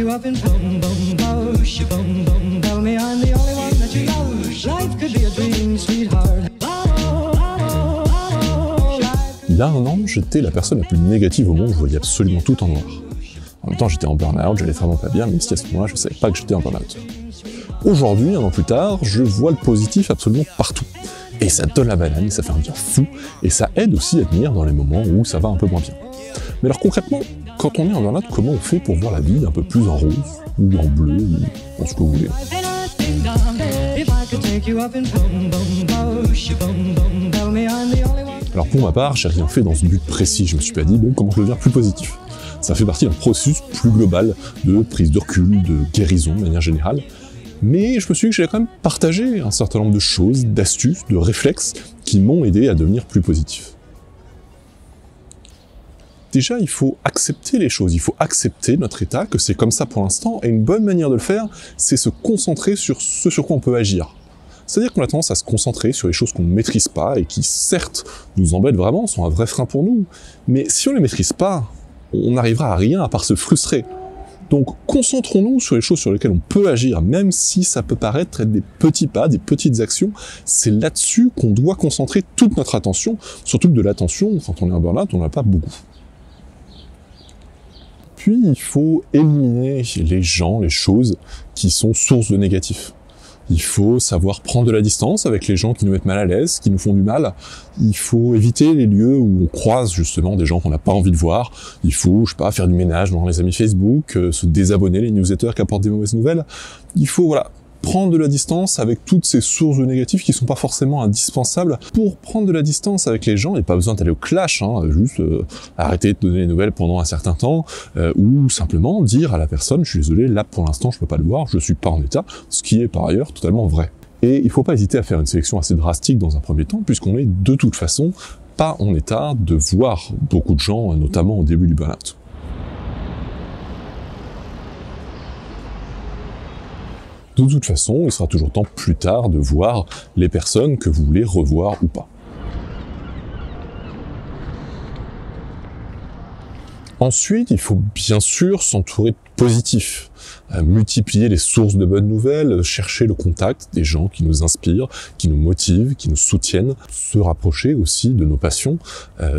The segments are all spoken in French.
you up and boom, boom, bosh, boom, boom, tell me I'm the only one that you love. Life could be a dream, sweetheart. Il y a un an, j'étais la personne la plus négative au monde, je voyais absolument tout en noir. En même temps, j'étais en burn-out, j'allais vraiment pas bien, même si à ce moment-là, je savais pas que j'étais en burn-out. Aujourd'hui, un an plus tard, je vois le positif absolument partout. Et ça donne la banane, ça fait un bien fou, et ça aide aussi à tenir dans les moments où ça va un peu moins bien. Mais alors concrètement, quand on est en burn-out, comment on fait pour voir la vie un peu plus en rose, ou en bleu, ou en ce que vous voulez? Alors pour ma part, j'ai rien fait dans ce but précis, je me suis pas dit, bon, comment je deviens plus positif? Ça fait partie d'un processus plus global de prise de recul, de guérison de manière générale. Mais je me suis dit que j'allais quand même partager un certain nombre de choses, d'astuces, de réflexes qui m'ont aidé à devenir plus positif. Déjà, il faut accepter les choses, il faut accepter notre état, que c'est comme ça pour l'instant, et une bonne manière de le faire, c'est se concentrer sur ce sur quoi on peut agir. C'est-à-dire qu'on a tendance à se concentrer sur les choses qu'on ne maîtrise pas, et qui certes nous embêtent vraiment, sont un vrai frein pour nous, mais si on ne les maîtrise pas, on n'arrivera à rien à part se frustrer. Donc concentrons-nous sur les choses sur lesquelles on peut agir, même si ça peut paraître être des petits pas, des petites actions. C'est là-dessus qu'on doit concentrer toute notre attention, surtout que de l'attention, quand on est en burn-out, on n'en a pas beaucoup. Puis il faut éliminer les gens, les choses qui sont source de négatif. Il faut savoir prendre de la distance avec les gens qui nous mettent mal à l'aise, qui nous font du mal. Il faut éviter les lieux où on croise justement des gens qu'on n'a pas envie de voir. Il faut, je sais pas, faire du ménage dans les amis Facebook, se désabonner les newsletters qui apportent des mauvaises nouvelles. Il faut, voilà, prendre de la distance avec toutes ces sources de négatifs qui sont pas forcément indispensables. Pour prendre de la distance avec les gens, il n'y a pas besoin d'aller au clash, hein, juste arrêter de donner les nouvelles pendant un certain temps, ou simplement dire à la personne, je suis désolé, là pour l'instant je peux pas le voir, je suis pas en état, ce qui est par ailleurs totalement vrai. Et il faut pas hésiter à faire une sélection assez drastique dans un premier temps, puisqu'on est de toute façon pas en état de voir beaucoup de gens, notamment au début du burn-out. De toute façon, il sera toujours temps plus tard de voir les personnes que vous voulez revoir ou pas. Ensuite, il faut bien sûr s'entourer de positifs, multiplier les sources de bonnes nouvelles, chercher le contact des gens qui nous inspirent, qui nous motivent, qui nous soutiennent, se rapprocher aussi de nos passions.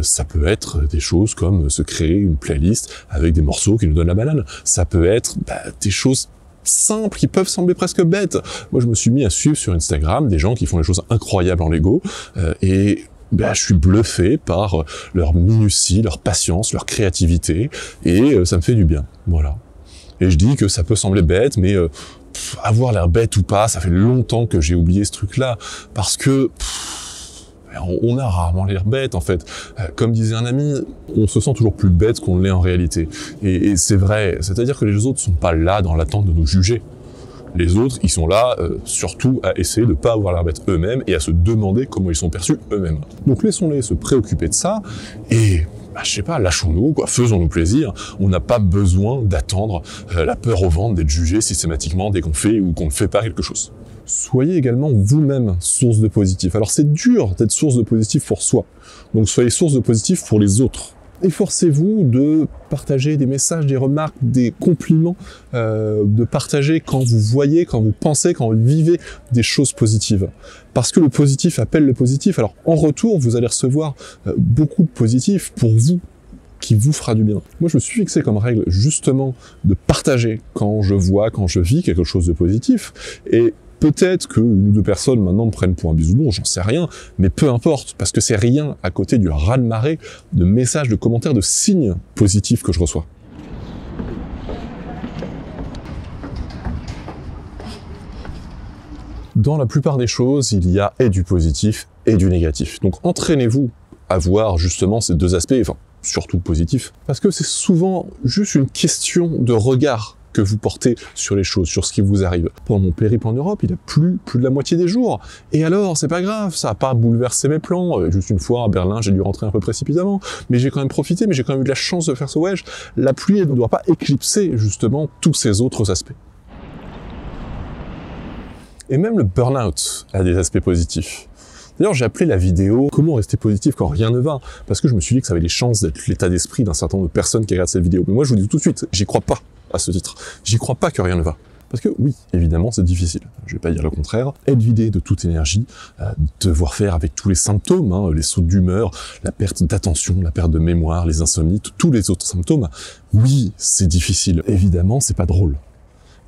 Ça peut être des choses comme se créer une playlist avec des morceaux qui nous donnent la banane. Ça peut être des choses simples qui peuvent sembler presque bêtes. Moi, je me suis mis à suivre sur Instagram des gens qui font des choses incroyables en Lego et je suis bluffé par leur minutie, leur patience, leur créativité et ça me fait du bien. Voilà. Et je dis que ça peut sembler bête, mais avoir l'air bête ou pas, ça fait longtemps que j'ai oublié ce truc-là parce que on a rarement l'air bête en fait. Comme disait un ami, on se sent toujours plus bête qu'on l'est en réalité. Et c'est vrai, c'est-à-dire que les autres sont pas là dans l'attente de nous juger. Les autres, ils sont là surtout à essayer de pas avoir l'air bête eux-mêmes et à se demander comment ils sont perçus eux-mêmes. Donc laissons-les se préoccuper de ça et je sais pas, lâchons-nous, quoi, faisons-nous plaisir. On n'a pas besoin d'attendre la peur au ventre d'être jugé systématiquement dès qu'on fait ou qu'on ne fait pas quelque chose. Soyez également vous-même source de positif. Alors c'est dur d'être source de positif pour soi, donc soyez source de positif pour les autres. Efforcez-vous de partager des messages, des remarques, des compliments, de partager quand vous voyez, quand vous pensez, quand vous vivez des choses positives. Parce que le positif appelle le positif. Alors en retour, vous allez recevoir beaucoup de positifs pour vous, qui vous fera du bien. Moi, je me suis fixé comme règle justement de partager quand je vois, quand je vis quelque chose de positif. Et peut-être qu'une ou deux personnes maintenant me prennent pour un bisounours, j'en sais rien, mais peu importe, parce que c'est rien à côté du raz-de-marée de messages, de commentaires, de signes positifs que je reçois. Dans la plupart des choses, il y a et du positif et du négatif. Donc entraînez-vous à voir justement ces deux aspects, enfin surtout positif, parce que c'est souvent juste une question de regard que vous portez sur les choses, sur ce qui vous arrive. Pendant mon périple en Europe, il a plu plus de la moitié des jours. Et alors, c'est pas grave, ça a pas bouleversé mes plans. Juste une fois à Berlin, j'ai dû rentrer un peu précipitamment, mais j'ai quand même profité, mais j'ai quand même eu de la chance de faire ce voyage. La pluie ne doit pas éclipser justement tous ces autres aspects. Et même le burn-out a des aspects positifs. D'ailleurs, j'ai appelé la vidéo « Comment rester positif quand rien ne va ?» parce que je me suis dit que ça avait les chances d'être l'état d'esprit d'un certain nombre de personnes qui regardent cette vidéo. Mais moi, je vous dis tout de suite, j'y crois pas. à ce titre. J'y crois pas que rien ne va. Parce que oui, évidemment, c'est difficile. Je vais pas dire le contraire. Être vidé de toute énergie, devoir faire avec tous les symptômes, hein, les sauts d'humeur, la perte d'attention, la perte de mémoire, les insomnies, tous les autres symptômes. Oui, c'est difficile. Évidemment, c'est pas drôle.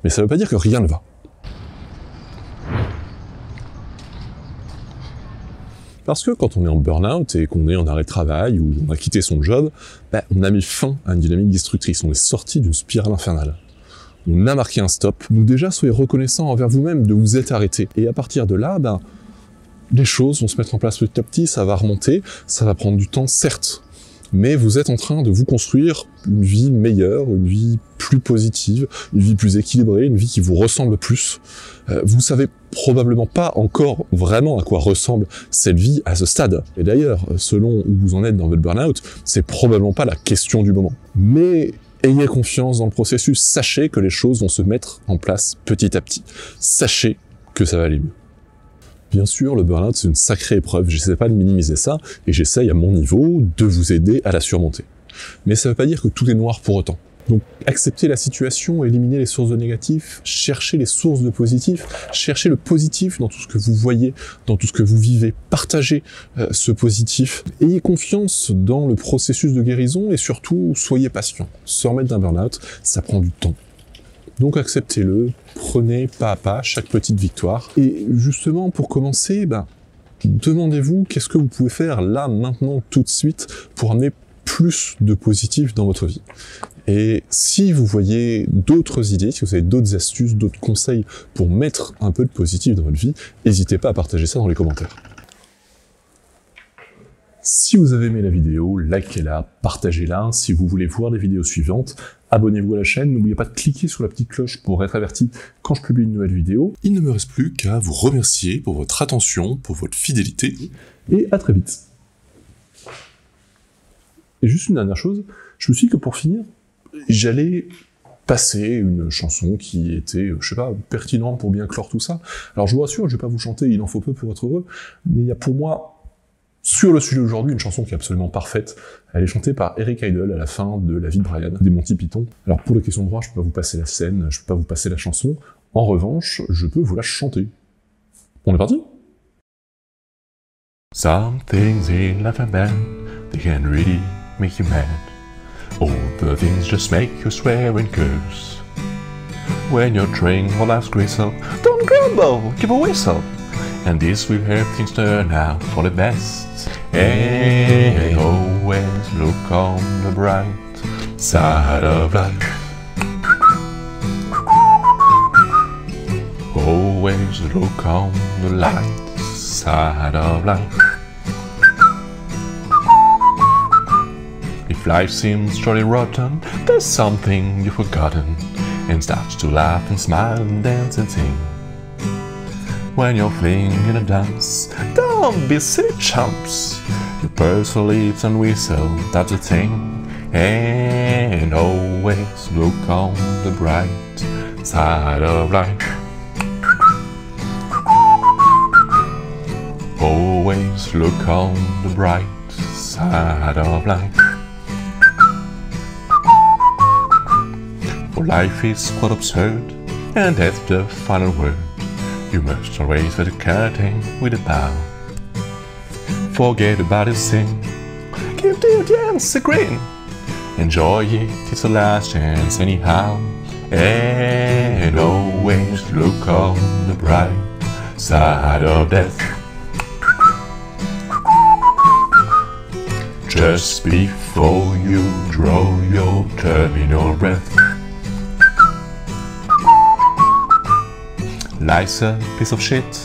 Mais ça veut pas dire que rien ne va. Parce que quand on est en burn-out et qu'on est en arrêt de travail ou on a quitté son job, on a mis fin à une dynamique destructrice. On est sorti d'une spirale infernale. On a marqué un stop. Donc déjà, soyez reconnaissant envers vous-même de vous être arrêté. Et à partir de là, les choses vont se mettre en place petit à petit, ça va remonter, ça va prendre du temps, certes. Mais vous êtes en train de vous construire une vie meilleure, une vie plus positive, une vie plus équilibrée, une vie qui vous ressemble plus. Vous savez probablement pas encore vraiment à quoi ressemble cette vie à ce stade. Et d'ailleurs, selon où vous en êtes dans votre burn-out, c'est probablement pas la question du moment. Mais ayez confiance dans le processus, sachez que les choses vont se mettre en place petit à petit. Sachez que ça va aller mieux. Bien sûr, le burn-out, c'est une sacrée épreuve, j'essaie pas de minimiser ça, et j'essaye à mon niveau de vous aider à la surmonter. Mais ça veut pas dire que tout est noir pour autant. Donc, acceptez la situation, éliminez les sources de négatifs, cherchez les sources de positifs, cherchez le positif dans tout ce que vous voyez, dans tout ce que vous vivez, partagez ce positif. Ayez confiance dans le processus de guérison, et surtout, soyez patient. Se remettre d'un burn-out, ça prend du temps. Donc acceptez-le, prenez pas à pas chaque petite victoire. Et justement, pour commencer, demandez-vous qu'est-ce que vous pouvez faire là, maintenant, tout de suite, pour amener plus de positif dans votre vie. Et si vous voyez d'autres idées, si vous avez d'autres astuces, d'autres conseils pour mettre un peu de positif dans votre vie, n'hésitez pas à partager ça dans les commentaires. Si vous avez aimé la vidéo, likez-la, partagez-la. Si vous voulez voir les vidéos suivantes, abonnez-vous à la chaîne. N'oubliez pas de cliquer sur la petite cloche pour être averti quand je publie une nouvelle vidéo. Il ne me reste plus qu'à vous remercier pour votre attention, pour votre fidélité, et à très vite. Et juste une dernière chose, je me suis dit que pour finir, j'allais passer une chanson qui était, je sais pas, pertinente pour bien clore tout ça. Alors je vous rassure, je vais pas vous chanter Il en faut peu pour être heureux, mais il y a pour moi, sur le sujet d'aujourd'hui, une chanson qui est absolument parfaite. Elle est chantée par Eric Idle à la fin de La vie de Brian, des Monty Python. Alors pour les questions de droit, je peux pas vous passer la scène, je peux pas vous passer la chanson. En revanche, je peux vous la chanter. On est parti? Some things in life are bad, they can really make you mad. Other things just make you swear and curse. When you're trying all life's gristle, don't grumble, give a whistle. And this will help things turn out for the best. And always look on the bright side of life. Always look on the light side of life. If life seems truly rotten, there's something you've forgotten, and start to laugh and smile and dance and sing. When you're fleeing in a dance, don't be silly chumps. You purse your lips and whistle, that's the thing. And always look on the bright side of life. Always look on the bright side of life. For life is quite absurd, and that's the final word. You must always let the curtain with a bow. Forget about your sin, give the audience a grin. Enjoy it, it's the last chance anyhow. And always look on the bright side of death. Just before you draw your terminal breath. Life's a piece of shit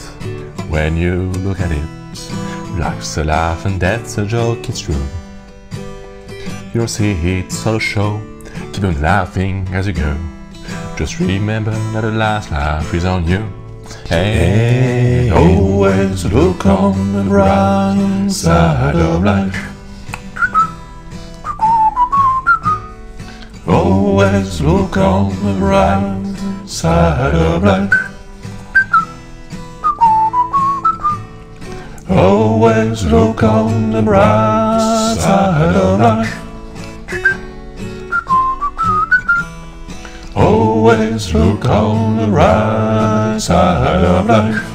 when you look at it. Life's a laugh and death's a joke, it's true. You'll see it's all a show, keep on laughing as you go. Just remember that the last laugh is on you. And always look on the bright side of life. Always look on the bright side of life. Always look on the bright side of life. always look on the right side of life.